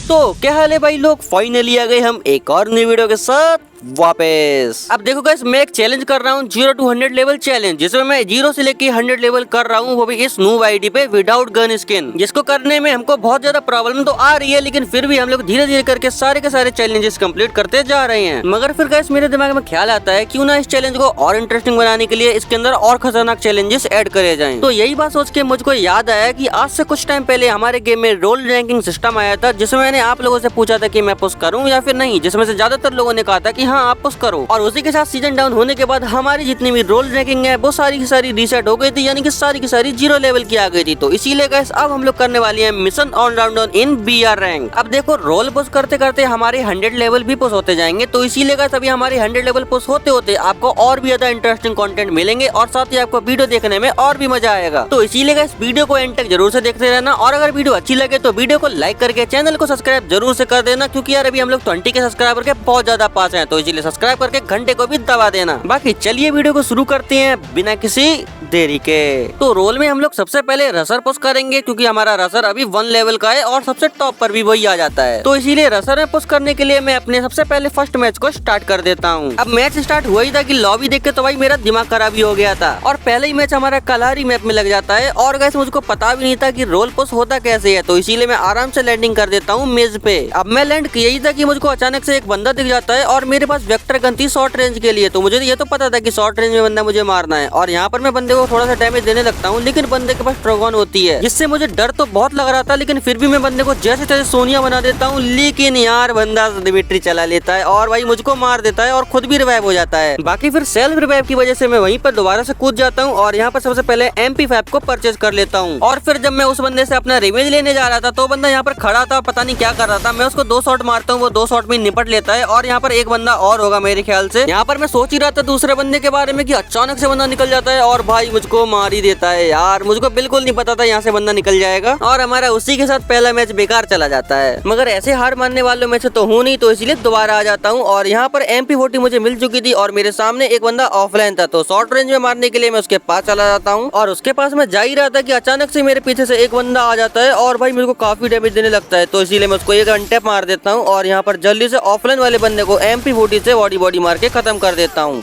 तो क्या हाल है भाई लोग, फाइनली आ गए हम एक और नई वीडियो के साथ वापस। अब देखो गाइस, मैं एक चैलेंज कर रहा हूँ 0 to 100 लेवल चैलेंज, जिसमें मैं 0 से लेके 100 लेवल कर रहा हूँ, वो भी इस नूब आईडी पे विदाउट गन स्किन। जिसको करने में हमको बहुत ज्यादा प्रॉब्लम तो आ रही है, लेकिन फिर भी हम लोग धीरे धीरे करके सारे के सारे चैलेंजेस कंप्लीट करते जा रहे हैं। मगर फिर गाइस मेरे दिमाग में ख्याल आता है क्यों ना इस चैलेंज को और इंटरेस्टिंग बनाने के लिए इसके अंदर और खतरनाक चैलेंजेस ऐड करे जाएं। तो यही बात सोच के मुझको याद आया कि आज से कुछ टाइम पहले हमारे गेम में रोल रैंकिंग सिस्टम आया था, जिसमें मैंने आप लोगों से पूछा था कि मैं पुश करूं या फिर नहीं, जिसमें से ज्यादातर लोगों ने कहा था कि हाँ आप पुश करो। और उसी के साथ सीजन डाउन होने के बाद हमारी जितनी भी रोल रैंकिंग है वो सारी की सारी रीसेट हो गई थी, यानी कि सारी की सारी 0 लेवल की आ गई थी। तो इसीलिए गाइस अब हम लोग करने वाले हैं मिशन ऑलराउंडर इन BR रैंक। अब देखो, रोल पुश करते करते हमारे 100 लेवल भी पुश होते जाएंगे, तो इसीलिए गाइस अभी हमारे 100 लेवल पुश होते होते आपको और भी ज्यादा इंटरेस्टिंग कंटेंट मिलेंगे और साथ ही आपको वीडियो देखने में और भी मजा आएगा। तो इसीलिए गाइस वीडियो को एंड तक जरूर से देखते रहना, और अगर वीडियो अच्छी लगे तो वीडियो को लाइक करके चैनल को सब्सक्राइब जरूर से कर देना, क्योंकि यार अभी हम लोग 20 के सब्सक्राइबर के बहुत ज्यादा पास हैं, तो इसीलिए सब्सक्राइब करके घंटे को भी दबा देना। बाकी चलिए वीडियो को शुरू करते हैं बिना किसी देरी के। तो रोल में हम लोग सबसे पहले रसर पुश करेंगे, क्योंकि हमारा रसर अभी 1 लेवल का है और सबसे टॉप पर भी वही आ जाता है। तो इसीलिए रसर में पुश करने के लिए मैं अपने सबसे पहले फर्स्ट मैच को स्टार्ट कर देता हूँ। अब मैच स्टार्ट हुआ ही था कि लॉबी देख के तो भाई मेरा दिमाग खराब ही हो गया था, और पहले ही मैच हमारा कलारी मैप में लग जाता है, और गाइस मुझको पता भी नहीं था कि रोल पुश होता कैसे है। तो इसीलिए मैं आराम से लैंडिंग कर देता हूँ मेज पे। अब मैं लैंड किया ही था कि मुझको अचानक से एक बंदा दिख जाता है, और मेरे पास वेक्टर गन थी शॉर्ट रेंज के लिए। तो मुझे ये तो पता था कि शॉर्ट रेंज में बंदा मुझे मारना है, और यहाँ पर मैं बंदे को थोड़ा सा डैमेज देने लगता हूँ, लेकिन बंदे के पास ट्रोगन होती है, जिससे मुझे डर तो बहुत लग रहा था, लेकिन फिर भी मैं बंदे को जैसे तैसे सोनिया बना देता हूँ। लेकिन यार बंदा डिमिट्री चला लेता है और भाई मुझको मार देता है और खुद भी रिवाइव हो जाता है। बाकी फिर सेल्फ रिवाइव की वजह से मैं वहीं पर दोबारा से कूद जाता हूँ, और यहाँ पर सबसे पहले MP5 को परचेज कर लेता हूँ। और फिर जब मैं उस बंदे से अपना रिवेंज लेने जा रहा था, तो बंदा यहाँ पर खड़ा था, पता नहीं क्या कर रहा था। मैं उसको 2 शॉट मारता हूँ, वो 2 शॉट में निपट लेता है, और यहाँ पर एक बंदा और होगा मेरे ख्याल से। यहाँ पर मैं सोच ही रहा था दूसरे बंदे के बारे में कि अचानक से बंदा निकल जाता है और भाई मुझको मार ही देता है। यार मुझको बिल्कुल नहीं पता था यहाँ से बंदा निकल जाएगा, और हमारा उसी के साथ पहला मैच बेकार चला जाता है। मगर ऐसे हार मानने वालों में से तो हूँ नहीं, तो इसलिए दोबारा आ जाता हूँ। और यहाँ पर MP40 मुझे मिल चुकी थी, और मेरे सामने एक बंदा ऑफलाइन था, तो शॉर्ट रेंज में मारने के लिए मैं उसके पास चला जाता हूँ। और उसके पास मैं जा ही रहा था कि अचानक से मेरे पीछे से एक बंदा आ जाता है, और भाई मेरे को काफी डैमेज देने लगता है। तो इसीलिए मैं उसको एक अनटैप मार देता हूँ, और यहाँ पर जल्दी से ऑफलाइन वाले बंदे को MP40 से बॉडी मार के खत्म कर देता हूँ।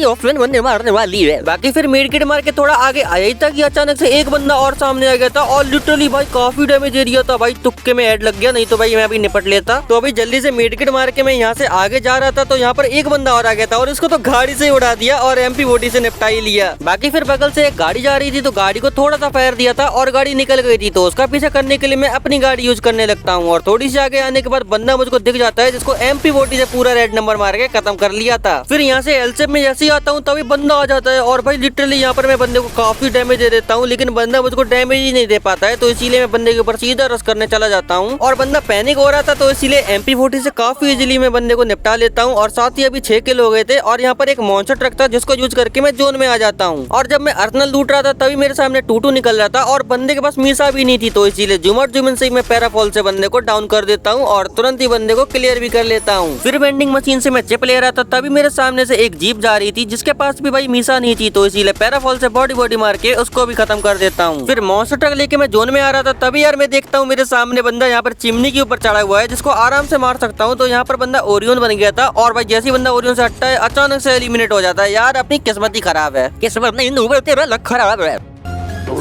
ऑफलाइन बंदे मारने वाली है। बाकी फिर मेडकिट मार के थोड़ा आगे आया ही था कि अचानक से एक बंदा और सामने आ गया था, और लिटरली भाई काफी डैमेज एरिया था भाई, तुक्के में हेड लग गया, नहीं तो भाई मैं अभी निपट लेता। तो अभी जल्दी से मेडकिट मार के मैं यहाँ से आगे जा रहा था, तो यहाँ पर एक बंदा और आ गया था, और इसको तो गाड़ी से उड़ा दिया और MP40 से निपटा ही लिया। बाकी फिर बगल से एक गाड़ी जा रही थी, तो गाड़ी को थोड़ा सा फायर दिया था और गाड़ी निकल गई थी, तो उसका पीछा करने के लिए मैं अपनी गाड़ी यूज करने लगता हूँ। और थोड़ी सी आगे आने के बाद बंदा मुझको दिख जाता है, जिसको MP40 से पूरा रेड नंबर मार के खत्म कर लिया था। फिर यहाँ से एलसेप में जैसे ही आता हूँ तभी बंदा आ जाता है, और भाई लिटरली यहाँ पर मैं बंदे को काफी डैमेज दे देता हूँ, लेकिन बंदा मुझको डैमेज ही नहीं दे पाता है। तो इसीलिए मैं बंदे के ऊपर सीधा रश करने चला जाता हूँ, और बंदा पैनिक हो रहा था, तो इसीलिए MP40 से काफी इजीली मैं बंदे को निपटा लेता हूँ। और साथ ही अभी 6 किल हो गए थे, और यहाँ पर एक मॉन्स्टर ट्रक था, जिसको यूज करके मैं जोन में आ जाता हूँ। और जब मैं अर्सनल लूट रहा था तभी मेरे सामने टूटू निकल रहा था, और बंदे के पास मीसा भी नहीं थी, तो इसीलिए जुमन से मैं पैराफॉल से बंदे को डाउन कर देता हूँ, और तुरंत ही बंदे को क्लियर भी कर लेता हूँ। फिर वेंडिंग मशीन से मैं चिप ले रहा था, तभी मेरे सामने से एक जीप जा रही थी, जिसके पास भी भाई मीसा नहीं थी, तो इसीलिए पैराफॉल से बॉडी मार के उसको भी खत्म कर देता हूँ। फिर मॉन्स्टर ट्रक लेके मैं जोन में आ रहा था, तभी यार मैं देखता हूँ मेरे सामने बंदा यहाँ पर चिमनी के ऊपर चढ़ा हुआ है, जिसको आराम से मार सकता हूँ। तो यहाँ पर बंदा ओरियन बन गया था, और भाई जैसे बंदा ओरियन से हटता है अचानक से एलिमिनेट हो जाता है। यार अपनी किस्मत ही खराब है, किस्मत नहीं तेरा लक खराब है।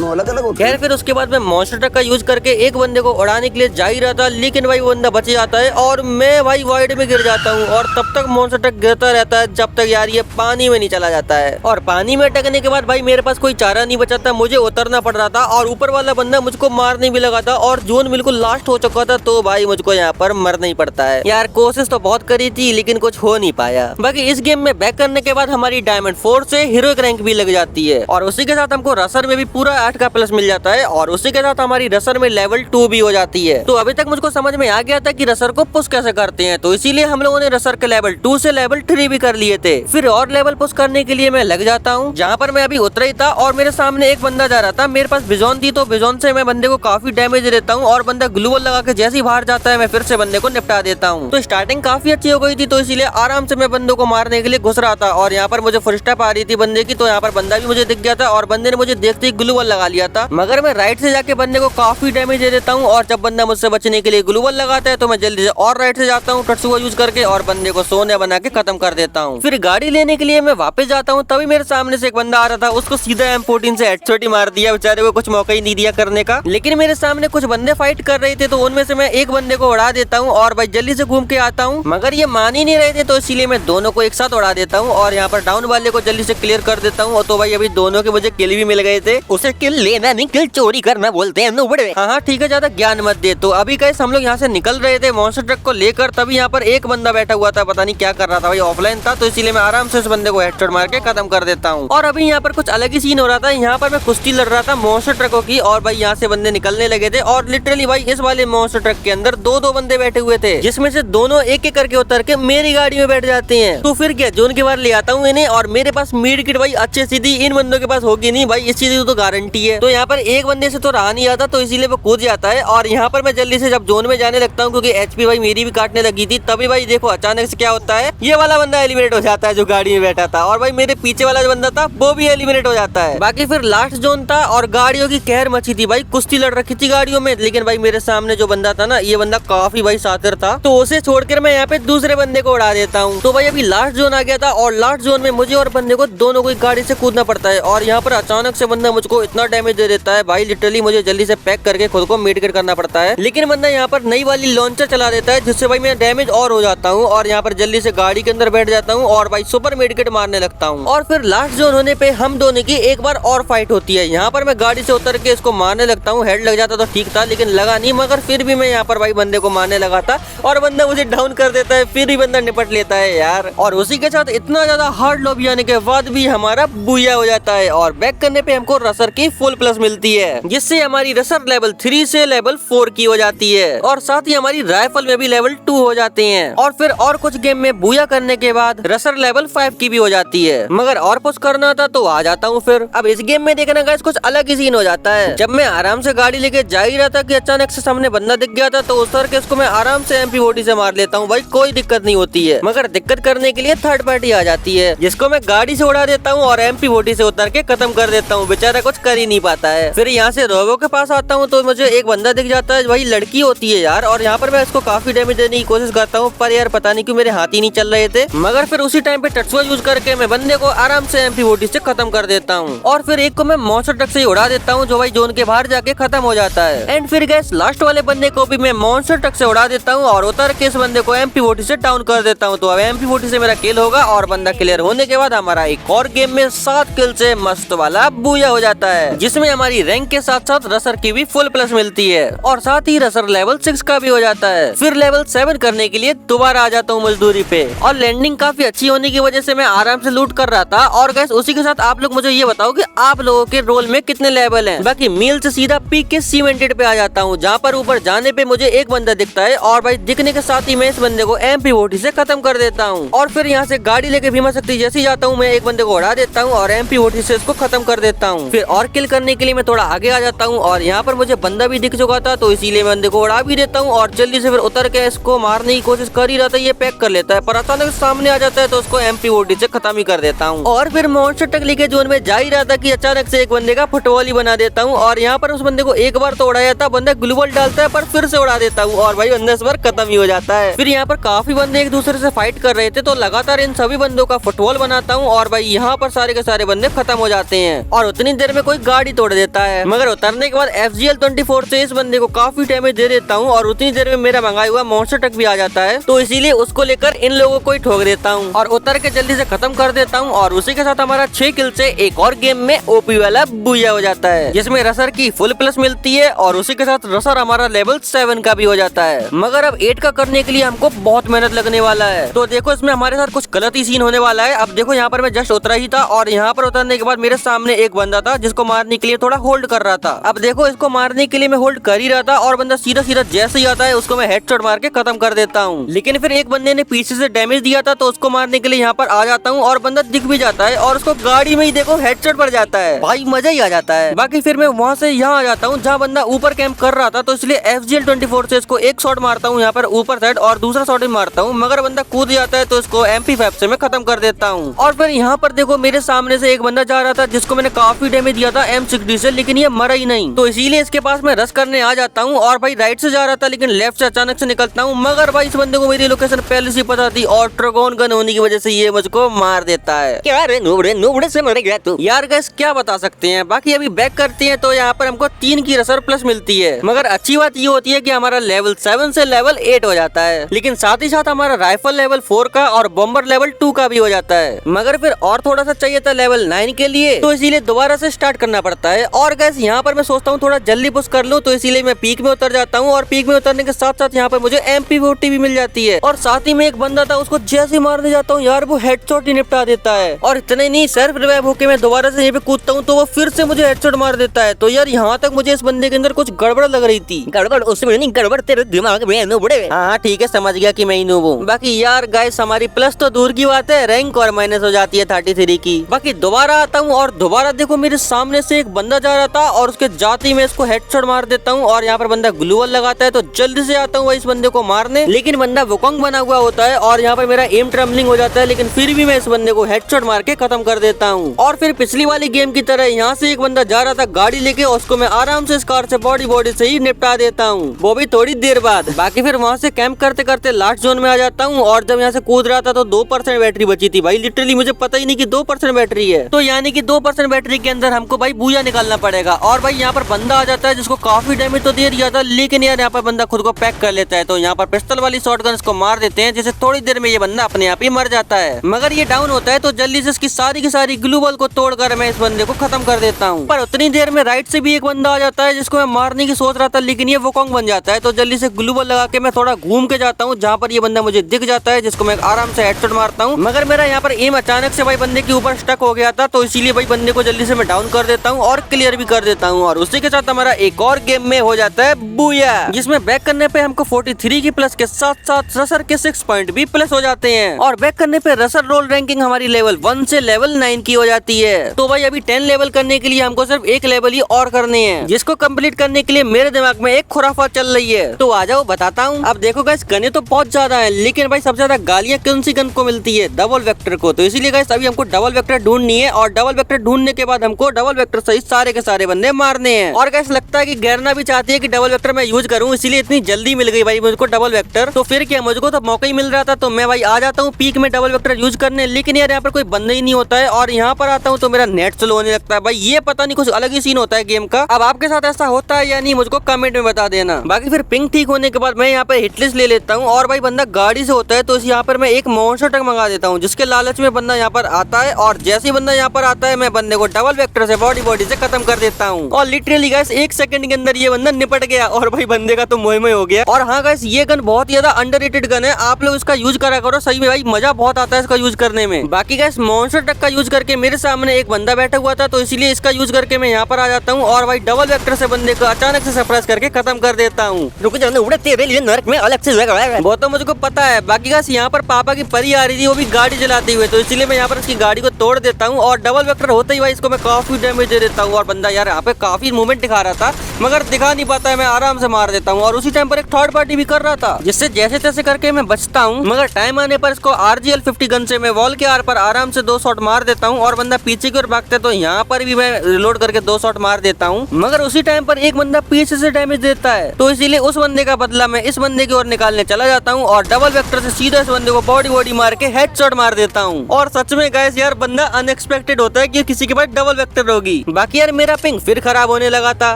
अलग खैर फिर उसके बाद मैं मॉन्स्टर ट्रक का यूज करके एक बंदे को उड़ाने के लिए जा ही रहा था, लेकिन भाई वो बंदा बच जाता है, और मैं भाई वाइड में गिर जाता हूँ। और तब तक मॉन्स्टर ट्रक गिरता रहता है जब तक यार ये पानी में नहीं चला जाता है। और पानी में अटकने के बाद भाई मेरे पास कोई चारा नहीं बचा था, मुझे उतरना पड़ रहा था, और ऊपर वाला बंदा मुझको मारने भी लगा था, और जोन बिल्कुल लास्ट हो चुका था, तो भाई मुझको यहाँ पर मरना ही पड़ता है। यार कोशिश तो बहुत करी थी, लेकिन कुछ हो नहीं पाया। बाकी इस गेम में बैक करने के बाद हमारी डायमंड 4 से हीरोइक रैंक भी लग जाती है, और उसी के साथ हमको रसर में भी पूरा 8 का प्लस मिल जाता है, और उसी के साथ हमारी रसर में लेवल 2 भी हो जाती है। तो अभी तक मुझको समझ में आ गया था कि रसर को पुश कैसे करते हैं, तो इसीलिए हम लोगों ने रसर के लेवल 2 से लेवल 3 भी कर लिए थे। फिर और लेवल पुश करने के लिए मैं लग जाता हूँ, जहाँ पर मैं अभी उतरा ही था, और मेरे सामने एक बंदा जा रहा था। मेरे पास बिजॉन थी, तो बिजॉन से मैं बंदे को काफी डैमेज देता हूँ, और बंदा ग्लूवल लगा के जैसे ही बाहर जाता है मैं फिर से बंदे को निपटा देता हूँ। तो स्टार्टिंग काफी अच्छी हो गई थी, तो इसीलिए आराम से मैं बंदों को मारने के लिए घुस रहा था, और यहाँ पर मुझे फुल स्टेप आ रही थी बंदे की, तो यहाँ पर बंदा भी मुझे दिख गया था, और बंदे ने मुझे देखते ही ग्लूवल लगा लिया था, मगर मैं राइट से जाके बंदे को काफी डैमेज दे देता हूँ। और जब बंदा मुझसे बचने के लिए ग्लूवल लगाता है तो मैं जल्दी से और राइट से जाता हूँ टट्सुआ यूज करके और बंदे को सोने बना के खत्म कर देता हूँ। फिर गाड़ी लेने के लिए मैं वापस जाता हूँ, तभी मेरे सामने से एक बंदा आ रहा था, उसको सीधा M14 से हेडशॉट ही मार दिया। बेचारे को कुछ मौका ही नहीं दिया करने का। लेकिन मेरे सामने कुछ बंदे फाइट कर रहे थे तो उनमें से मैं एक बंदे को उड़ा देता हूँ और भाई जल्दी से घूम के आता हूँ, मगर ये मान ही नहीं रहे थे तो इसीलिए मैं दोनों को एक साथ उड़ा देता हूँ और यहाँ पर डाउन वाले को जल्दी से क्लियर कर देता हूँ। तो भाई अभी दोनों के मुझे किल भी मिल गए थे। उसे किल लेना नहीं, किल चोरी करना बोलते हैं नुबड़े। हाँ ठीक है, ज्यादा ज्ञान मत दे। तो अभी गाइस हम लोग यहाँ से निकल रहे थे मॉन्स्टर ट्रक को लेकर, तभी यहाँ पर एक बंदा बैठा हुआ था, पता नहीं क्या कर रहा था भाई, ऑफलाइन था, तो इसीलिए मैं आराम से उस बंदे को हेडशॉट मार के खत्म कर देता हूँ। और अभी यहाँ पर कुछ अलग ही सीन हो रहा था। यहाँ पर मैं कुश्ती लड़ रहा था मॉन्स्टर ट्रकों की और भाई यहाँ से बंदे निकलने लगे थे और लिटरली भाई इस वाले मॉन्स्टर ट्रक के अंदर दो बंदे बैठे हुए थे, जिसमें से दोनों एक एक करके उतर के मेरी गाड़ी में बैठ जाते हैं। तो फिर क्या, जोन के बाहर ले आता हूँ इन्हें और मेरे पास मीड किट भाई अच्छी सीधी इन बंदों के पास होगी नहीं भाई, इस चीज की तो गारंटी है। तो यहाँ पर एक बंदे से तो रहा नहीं आता, तो इसीलिए वो कूद जाता है और यहाँ पर मैं जल्दी से जब जोन में जाने लगता हूँ क्योंकि HP भाई मेरी भी काटने लगी थी, तभी भाई देखो अचानक से क्या होता है, ये वाला बंदा एलिमिनेट हो जाता है जो गाड़ी में बैठा था और भाई मेरे पीछे वाला जो बंदा था वो भी एलिमिनेट हो जाता है। बाकी फिर लास्ट जोन था और गाड़ियों की कहर मची थी भाई, कुश्ती लड़ रखी थी गाड़ियों में। लेकिन भाई मेरे सामने जो बंदा था ना, ये बंदा काफी भाई शातिर था, तो उसे छोड़कर मैं यहाँ पे दूसरे बंदे को उड़ा देता हूँ। तो भाई अभी लास्ट जोन आ गया था और लास्ट जोन में मुझे और बंदे को दोनों को गाड़ी से कूदना पड़ता है और यहाँ पर अचानक से बंदा मुझको इतना डैमेज दे देता है भाई, लिटरली मुझे जल्दी से पैक करके खुद को मेडिकेट करना पड़ता है। लेकिन बंदा यहाँ पर नई वाली लॉन्चर चला देता है, जिससे भाई मैं डैमेज और हो जाता हूँ और यहाँ पर जल्दी से गाड़ी के अंदर बैठ जाता हूँ और भाई सुपर मेडिकेट मारने लगता हूँ। और फिर लास्ट जोन होने पे हम दोनों की एक बार और फाइट होती है। यहाँ पर मैं गाड़ी से उतर के इसको मारने लगता हूँ, हेड लग जाता तो ठीक था लेकिन लगा नहीं, मगर फिर भी मैं यहाँ पर भाई बंदे को मारने लगा था और बंदा मुझे डाउन कर देता है, फिर भी बंदा निपट लेता है यार। और उसी के साथ इतना ज्यादा हार्ड लॉबी आने के बाद भी हमारा बुया हो जाता है और बैक करने पे हमको रसर की फुल प्लस मिलती है, जिससे हमारी रसर लेवल 3 से लेवल 4 की हो जाती है और साथ ही हमारी राइफल में भी लेवल 2 हो जाते हैं। और फिर और कुछ गेम में बुया करने के बाद रसर लेवल 5 की भी हो जाती है, मगर और पुश करना था तो आ जाता हूँ फिर। अब इस गेम में देखना गाइस कुछ अलग ही सीन हो जाता है। जब मैं आराम से गाड़ी लेके जा ही रहा था कि अचानक से सामने बंदा दिख गया था, तो उतर के इसको मैं आराम से MP40 से मार लेता हूँ भाई, कोई दिक्कत नहीं होती है। मगर दिक्कत करने के लिए थर्ड पार्टी आ जाती है, जिसको मैं गाड़ी से उड़ा देता हूँ और MP40 से उतर के खत्म कर देता हूँ, बेचारा कुछ कर ही नहीं पाता है। फिर यहाँ से रोबो के पास आता हूँ तो मुझे एक बंदा दिख जाता है, वही लड़की होती है यार, और यहाँ पर मैं इसको काफी डैमेज देने की कोशिश करता हूँ, पर यार पता नहीं क्यों मेरे हाथ ही नहीं चल रहे थे। मगर फिर उसी टाइम पे टट्सुआ यूज करके मैं बंदे को आराम से MP40 से खत्म कर देता हूँ और फिर एक को मैं मॉन्स्टर ट्रक से ही उड़ा देता हूँ, जो भाई जोन के बाहर जाके खत्म हो जाता है। एंड फिर गैस लास्ट वाले बंदे को भी मैं मॉन्स्टर ट्रक से उड़ा देता हूँ और उतर के इस बंदे को MP40 से डाउन कर देता हूँ। तो अब MP40 से मेरा किल होगा और बंदा क्लियर होने के बाद हमारा एक और गेम में 7 किल से मस्त वाला बूया हो जाता है, जिसमें हमारी रैंक के साथ साथ रसर की भी फुल प्लस मिलती है और साथ ही रसर लेवल 6 का भी हो जाता है। फिर लेवल 7 करने के लिए दोबारा आ जाता हूँ मजदूरी पे और लैंडिंग काफी अच्छी होने की वजह से मैं आराम से लूट कर रहा था। और गैस उसी के साथ आप लोग मुझे ये बताओ कि आप लोगों के रोल में कितने लेवल हैं। बाकी मील से सीधा पीक के सीमेंटेड पे आ जाता हूँ, जहाँ पर ऊपर जाने पे मुझे एक बंदा दिखता है और भाई दिखने के साथ ही मैं इस बंदे को MP40 से खत्म कर देता हूँ। और फिर यहाँ से गाड़ी लेके भीमा शक्ति जैसे ही जाता हूँ मैं एक बंदे को उड़ा देता हूँ और MP40 से इसको खत्म कर देता हूँ। फिर और किल करने के लिए मैं थोड़ा आगे आ जाता हूँ और यहाँ पर मुझे बंदा भी दिख चुका था, तो इसीलिए मैं बंदे को उड़ा भी देता हूँ और जल्दी से फिर उतर के इसको मारने की कोशिश कर ही रहा था, ये पैक कर लेता है, पर अचानक सामने आ जाता है तो उसको MP40 से खत्म ही कर देता हूँ। और फिर मॉन्स्टर ट्रक लेके जोन में जा ही रहा था कि अचानक से एक बंदे का फुटबॉल ही बना देता हूँ और यहाँ पर उस बंदे को एक बार तो उड़ाया था, बंदा ग्लूवल डालता है पर फिर से उड़ा देता हूँ और भाई बंदा इस बार खत्म ही हो जाता है। फिर यहाँ पर काफी बंदे एक दूसरे से फाइट कर रहे थे, तो लगातार इन सभी बंदों का फुटबॉल बनाता हूँ और भाई यहाँ पर सारे के सारे बंदे खत्म हो जाते हैं और उतनी देर में कोई गाड़ी तोड़ देता है। मगर उतरने के बाद FGL24 से इस बंदे को काफी डैमेज दे देता हूँ और उतनी देर में मेरा मंगाया हुआ मॉन्स्टर ट्रक भी आ जाता है, तो इसीलिए उसको लेकर इन लोगों को ही ठोक देता हूँ और उतर के जल्दी से खत्म कर देता हूँ। और उसी के साथ हमारा 6 किल से एक और गेम में OP वाला बुया हो जाता है, जिसमें रसर की फुल प्लस मिलती है और उसी के साथ रसर हमारा लेवल 7 का भी हो जाता है। मगर अब 8 का करने के लिए हमको बहुत मेहनत लगने वाला है, तो देखो इसमें हमारे साथ कुछ गलत ही सीन होने वाला है। अब देखो यहाँ पर मैं जस्ट उतरा ही था और यहाँ पर उतरने के बाद मेरे सामने एक बंदा था जिसको मारने के लिए थोड़ा होल्ड कर रहा था। अब देखो इसको मारने के लिए मैं होल्ड कर ही रहा था और बंदा सीधा सीधा जैसे ही आता है उसको मैं हेडशॉट मार के खत्म कर देता हूँ। लेकिन फिर एक बंदे ने पीछे से डैमेज दिया था, तो उसको मारने के लिए यहाँ पर आ जाता हूँ और बंदा दिख भी जाता है और उसको गाड़ी में ही देखो हेडशॉट पड़ जाता है, भाई मजा ही आ जाता है। बाकी फिर मैं वहाँ से यहाँ आ जाता हूँ जहाँ बंदा ऊपर कैंप कर रहा था, तो इसलिए FGL24 से इसको एक शॉट मारता हूँ यहाँ पर ऊपर साइड और दूसरा शॉट भी मारता हूँ, मगर बंदा कूद जाता है तो इसको MP5 से मैं खत्म कर देता हूँ। और फिर यहाँ पर देखो मेरे सामने से एक बंदा जा रहा था जिसको मैंने काफी डैमेज दिया था M60 से, लेकिन ये मरा ही नहीं। तो इसीलिए इसके पास मैं रश करने आ जाता हूँ और भाई राइट से जा रहा था लेकिन लेफ्ट से अचानक से निकलता हूँ, मगर भाई इस बंदे को मेरी लोकेशन पहले से पता थी और ट्रगोन गन होने की वजह से ये मुझको मार देता है। क्या रे नूबड़े से मर गया तू। यार गैस क्या बता सकते हैं। बाकी अभी बैक करते हैं तो यहाँ पर हमको 3 की रसर प्लस मिलती है, मगर अच्छी बात ये होती है कि हमारा लेवल 7 से लेवल 8 हो जाता है, लेकिन साथ ही साथ हमारा राइफल लेवल 4 का और बॉम्बर लेवल 2 का भी हो जाता है, मगर फिर और थोड़ा सा चाहिए था लेवल 9 के लिए, तो इसीलिए दोबारा से स्टार्ट करना पड़ता है। और गैस यहाँ पर मैं सोचता हूँ थोड़ा जल्दी पुश कर लूँ, तो इसीलिए मैं पीक में उतर जाता हूँ और पीक में उतरने के साथ साथ यहाँ पर मुझे MP40 भी मिल जाती है। और साथ ही में एक बंदा था, उसको जैसे मारने जाता हूँ यार वो हेडशॉट ही निपटा देता है। और इतने नहीं, सेल्फ रिवाइव होके मैं दोबारा से यहाँ पे कूदता हूँ तो वो फिर से मुझे हेडशॉट मार देता है। तो यार यहाँ तक मुझे इस बंदे के अंदर कुछ गड़बड़ लग रही थी। गड़बड़ उसमें नहीं, गड़बड़ तेरे दिमाग में है। हाँ ठीक है, समझ गया कि मैं ही नूब हूँ। बाकी यार गाइस हमारी प्लस तो दूर की बात है, रैंक और माइनस हो जाती है 33 की। बाकी दोबारा आता हूँ और दोबारा देखो मेरे सामने से एक बंदा जा रहा था और उसके जाते ही मैं इसको हेडशॉट मार देता हूँ और यहाँ पर बंदा ग्लूवल लगाता है, तो जल्दी से आता हूँ इस बंदे को मारने, लेकिन बंदा वुकोंग बना हुआ होता है और यहाँ पर मेरा एम ट्रम्बलिंग हो जाता है, लेकिन फिर भी मैं इस बंदे को हेडशॉट मार के खत्म कर देता हूँ। और फिर पिछली वाली गेम की तरह यहाँ से एक बंदा जा रहा था गाड़ी लेके, उसको मैं आराम से इस कार से बॉडी से ही निपटा देता हूँ, वो भी थोड़ी देर बाद। बाकी फिर वहाँ से कैंप करते करते लास्ट जोन में आ जाता हूँ और जब यहाँ से कूद रहा था तो 2% बैटरी बची थी भाई, लिटरली मुझे पता ही नहीं कि 2% बैटरी है, तो यानी कि 2% बैटरी के अंदर हमको भाई बूया निकालना पड़ेगा। और भाई यहाँ पर बंदा आ जाता है जिसको काफी डैमेज तो दे दिया था, लेकिन यार यहाँ पर बंदा खुद को पैक कर लेता है, तो यहाँ पर पिस्टल वाली शॉटगन को मार देते हैं, जिससे थोड़ी देर में ये बंदा अपने आप ही मर जाता है। मगर ये डाउन होता है तो जल्दी से इसकी सारी की सारी ग्लूबल को तोड़कर मैं इस बंदे को खत्म कर देता हूँ। पर उतनी देर में राइट से भी एक बंदा आ जाता है जिसको मैं मारने की सोच रहा था, लेकिन ये वुकोंग बन जाता है, तो जल्दी से ग्लूबल लगा के मैं थोड़ा घूम के जाता हूँ जहाँ पर ये बंदा मुझे दिख जाता है, जिसको मैं आराम से हेडशॉट मारता हूँ। मगर मेरा यहाँ पर एम अचानक से भाई बंदे के ऊपर स्टक हो गया था, तो इसीलिए भाई बंदे को जल्दी से मैं डाउन कर देता हूँ और क्लियर भी कर देता हूँ। और उसी के साथ हमारा एक और गेम में हो जाता है बूया, जिसमें बैक करने पे हमको 43 की प्लस के साथ साथ रसर के 6 पॉइंट भी प्लस हो जाते हैं। और बैक करने पे रसर रोल रैंकिंग हमारी लेवल 1 से लेवल 9 की हो जाती है। तो भाई अभी 10 लेवल करने के लिए हमको सिर्फ एक लेवल ही और करने हैं, जिसको कंप्लीट करने के लिए मेरे दिमाग में एक खुराफात चल रही है, तो आ जाओ बताता हूँ। अब देखो गाइस गने तो बहुत ज्यादा है, लेकिन भाई सबसे ज्यादा गालियां कौन सी गन को मिलती है? डबल वेक्टर को। तो इसीलिए गाइस अभी हमको डबल वेक्टर ढूंढनी है और डबल वेक्टर ढूंढने के बाद हमको डबल वेक्टर सहित सारे के सारे बंदे मारने हैं। और गाइस लगता है कि गैरना भी चाहती है कि डबल वेक्टर मैं यूज करूँ, इसीलिए इतनी जल्दी मिल गई भाई मुझको डबल वेक्टर। तो फिर क्या, मुझको तो मौका ही मिल रहा था, तो मैं भाई आ जाता हूँ पीक में डबल वेक्टर यूज करने, लेकिन यार यहाँ पर कोई बंदा ही नहीं होता है। और यहाँ पर आता हूँ तो मेरा नेट स्लो होने लगता है भाई, ये पता नहीं कुछ अलग ही सीन होता है गेम का। अब आपके साथ ऐसा होता है या नहीं मुझको कमेंट में बता देना। बाकी फिर पिंग ठीक होने के बाद मैं यहाँ पर हिटलिस्ट ले लेता हूँ और भाई बंदा गाड़ी से होता है, तो यहाँ पर मैं एक मॉन्स्टर ट्रक मंगा देता हूँ, जिसके लालच में बंदा यहाँ पर आता है। और जैसे ही बंदा यहाँ पर आता है मैं बंदे को डबल वेक्टर से बॉडी से खत्म कर देता हूँ। और लिटरली गाइस 1 सेकंड के अंदर ये बंदा निपट गया और भाई बंदे का तो मोह हो गया। और हाँ गाइस ये गन बहुत ही ज्यादा अंडररेटेड गन है, आप लोग इसका यूज करा करो, सही में भाई मजा बहुत आता है इसका यूज करने में। बाकी गाइस मॉन्स्टर ट्रक का यूज करके मेरे सामने एक बंदा बैठा हुआ था, तो इसीलिए इसका यूज करके मैं यहाँ पर आ जाता हूँ और भाई डबल वेक्टर से बंदे को अचानक से सरप्राइज करके खत्म कर देता हूँ। रुक जाने उड़े तेरे लिए नरक में अलग से जगह है, वो तो मुझको पता है। बाकी गाइस यहाँ पर पापा की परी आ रही थी, वो भी गाड़ी चलाते हुए, तो इसीलिए मैं यहाँ पर इसकी गाड़ी को तोड़ देता हूँ और डबल वेक्टर होते ही भाई इसको मैं काफी डैमेज दे देता हूँ। और बंदा यार यहाँ पे काफी मूवमेंट दिखा रहा था, मगर दिखा नहीं पाता है, मैं आराम से मार देता हूँ। और उसी टाइम पर एक थर्ड पार्टी भी कर रहा था, जिससे जैसे तैसे करके मैं बचता हूँ। मगर टाइम आने पर इसको RGL 50 गन से मैं वॉल के आर पर आराम से 2 शॉट मार देता हूँ और बंदा पीछे की ओर भागता है, तो यहाँ पर भी मैं रिलोड करके 2 शॉट मार देता हूँ। मगर उसी टाइम पर एक बंदा पीछे से डैमेज देता है, तो इसीलिए उस बंदे का बदला मैं इस बंदे की ओर निकालने चला जाता हूँ और डबल वेक्टर से सीधा इस बंदे को बॉडी मार के हेडशॉट मार देता हूँ। और सच में गाइस यार बंदा अनएक्सपेक्टेड होता है कि किसी के पास डबल वेक्टर होगी। बाकी यार मेरा पिंग फिर खराब होने लगा था,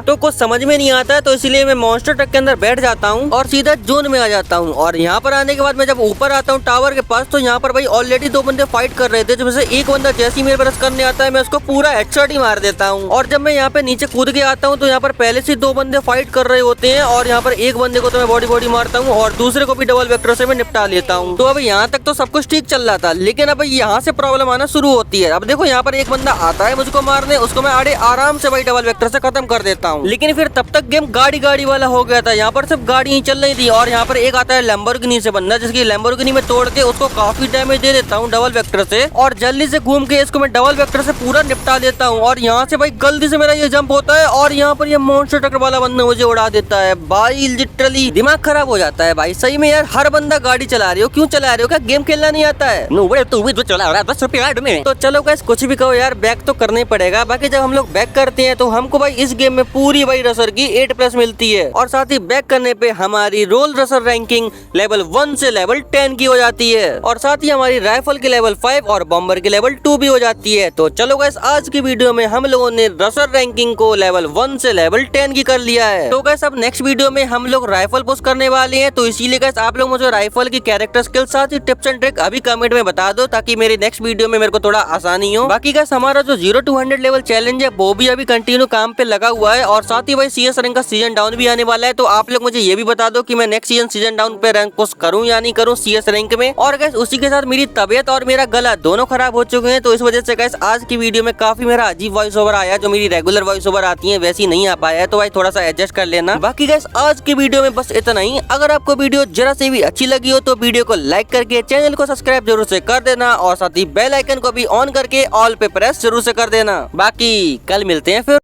तो कुछ समझ में नहीं आता, तो इसलिए मैं मॉन्स्टर ट्रक के अंदर बैठ जाता हूँ और सीधा जोन में आ जाता हूँ। और यहाँ पर आने के बाद मैं जब ऊपर आता हूँ टावर के पास, तो यहाँ पर भाई ऑलरेडी 2 बंदे फाइट कर रहे थे, जिसमें से एक बंदा जैसे ही मेरे पास करने आता है मैं उसको पूरा हेडशॉट ही मार देता हूँ। और जब मैं यहाँ पे नीचे कूद के आता हूँ तो यहाँ पर पहले से 2 बंदे फाइट कर रहे होते हैं और यहाँ पर एक बंदे को तो मैं बॉडी मारता हूँ और दूसरे को भी डबल वेक्टर से मैं निपटा लेता हूँ। तो अब यहाँ तक तो सब कुछ ठीक चल रहा था, लेकिन अब यहाँ से प्रॉब्लम आना शुरू होती है। अब देखो यहाँ पर एक बंदा आता है मुझको मारने, उसको मैं आड़े आराम से भाई डबल वेक्टर से खत्म कर देता हूँ। लेकिन फिर तब तक गेम गाड़ी वाला हो गया था, यहाँ पर सिर्फ गाड़ी ही चल रही थी। और यहाँ पर एक आता है लैम्बोर्गिनी से बंदा, जिसकी लैम्बोर्गिनी में तोड़ के उसको काफी डैमेज दे देता हूँ डबल वेक्टर से, और जल्दी से घूम के इसको मैं डबल वेक्टर से पूरा निपटा देता हूँ। और यहाँ से भाई गलती से मेरा ये जंप होता है और यहाँ पर ये मॉन्स्टर ट्रक वाला बंदा मुझे उड़ा देता है। भाई लिटरली दिमाग खराब हो जाता है भाई, सही में यार हर बंदा गाड़ी चला रहे हो, क्यों चला रहे हो? क्या गेम खेलना नहीं आता है? तू भी तो चला रहा है बस में। तो चलो गाइस कुछ भी कहो यार, बैक तो करना ही पड़ेगा। बाकी आके जब हम लोग बैक करते हैं तो हमको भाई इस गेम में पूरी भाई रसर की 8+ मिलती है और साथ ही बैक करने पे हमारी रोल रसर रैंकिंग लेवल 1 से लेवल 10 की हो जाती है और साथ ही हमारी राइफल की लेवल 5 और बॉम्बर की लेवल 2 भी हो जाती है। तो चलो गाइस आज की वीडियो में हम लोगों ने रसर रैंकिंग को लेवल 1 से लेवल 10 की कर लिया है। तो गाइस अब नेक्स्ट वीडियो में हम लोग राइफल पुश करने वाले हैं, तो इसीलिए गाइस आप लोग मुझे राइफल की कैरेक्टर स्किल साथ ही टिप्स एंड ट्रिक अभी कमेंट में बता दो ताकि मेरी नेक्स्ट वीडियो में मेरे को थोड़ा आसानी हो। बाकी गाइस हमारा जो 0 to 100 लेवल चैलेंज है वो भी अभी कंटिन्यू काम पे लगा हुआ है और साथ ही भाई CS रैंक का सीजन डाउन भी आने वाला है। तो आप लोग मुझे ये भी बता दो कि मैं नेक्स्ट सीजन डाउन पे रैंक पुश करूं या नहीं करूं CS रैंक में। और गाइस उसी के साथ मेरी तबियत और मेरा गला दोनों खराब हो चुके हैं, तो इस वजह से गाइस आज की वीडियो में काफी मेरा अजीब वॉइस ओवर आया, जो मेरी रेगुलर वॉइस ओवर आती है वैसी नहीं आ पाया है, तो भाई थोड़ा सा एडजस्ट कर लेना। बाकी गाइस आज की वीडियो में बस इतना ही। अगर आपको वीडियो जरा से भी अच्छी लगी हो तो वीडियो को लाइक करके चैनल को सब्सक्राइब जरूर से कर देना और साथ ही बेल आइकन को भी ऑन करके ऑल पे प्रेस जरूर से कर देना। बाकी कल मिलते हैं फिर।